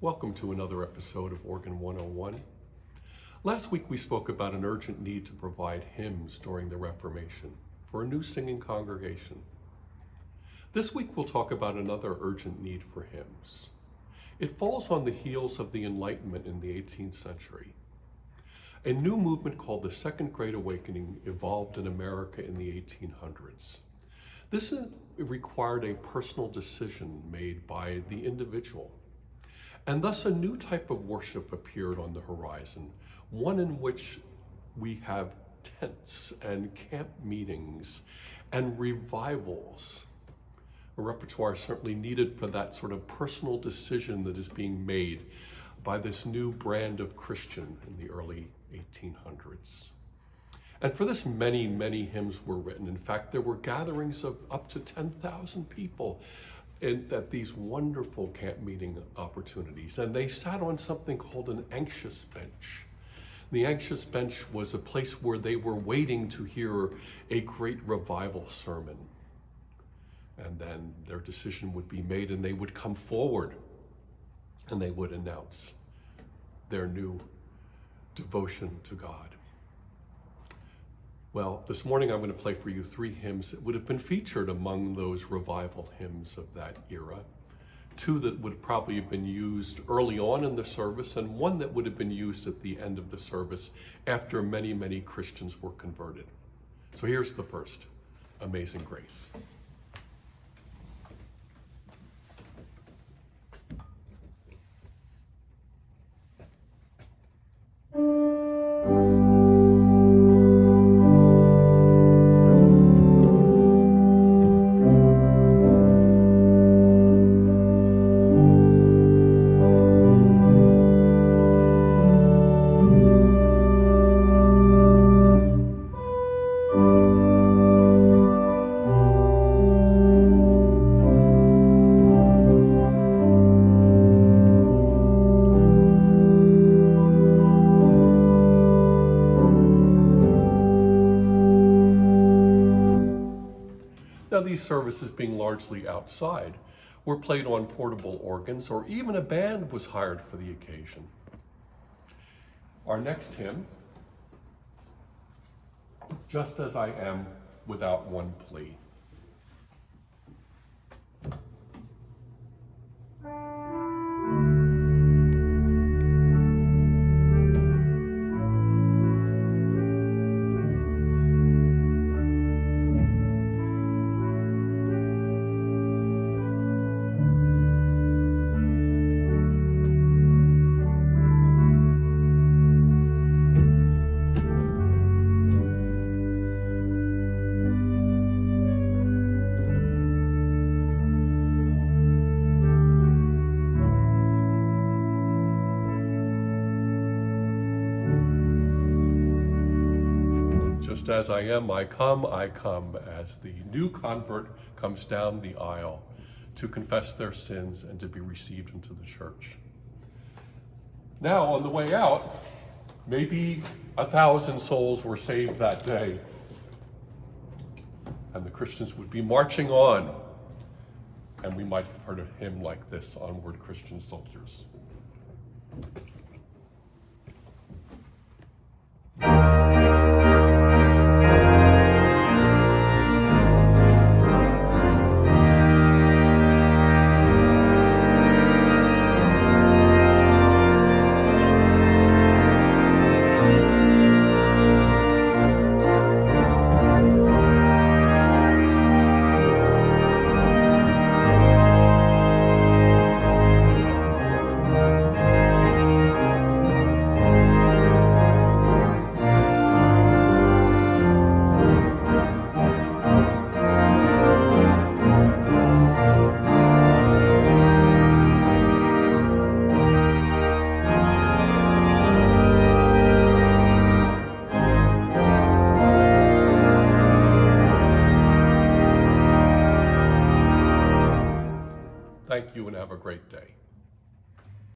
Welcome to another episode of Organ 101. Last week we spoke about an urgent need to provide hymns during the Reformation for a new singing congregation. This week we'll talk about another urgent need for hymns. It falls on the heels of the Enlightenment in the 18th century. A new movement called the Second Great Awakening evolved in America in the 1800s. This required a personal decision made by the individual. And thus a new type of worship appeared on the horizon, one in which we have tents and camp meetings and revivals. A repertoire certainly needed for that sort of personal decision that is being made by this new brand of Christian in the early 1800s. And for this, many, many hymns were written. In fact, there were gatherings of up to 10,000 people at these wonderful camp meeting opportunities. And they sat on something called an anxious bench. The anxious bench was a place where they were waiting to hear a great revival sermon. And then their decision would be made and they would come forward and they would announce their new devotion to God. Well, this morning I'm going to play for you 3 hymns that would have been featured among those revival hymns of that era. 2 that would probably have been used early on in the service, and 1 that would have been used at the end of the service after many, many Christians were converted. So here's the first, Amazing Grace. Now, these services, being largely outside, were played on portable organs, or even a band was hired for the occasion. Our next hymn, Just As I Am Without One Plea. Just as I am, I come, as the new convert comes down the aisle to confess their sins and to be received into the church. Now, on the way out, maybe 1,000 souls were saved that day, and the Christians would be marching on, and we might have heard a hymn like this, Onward Christian Soldiers. Thank you and have a great day.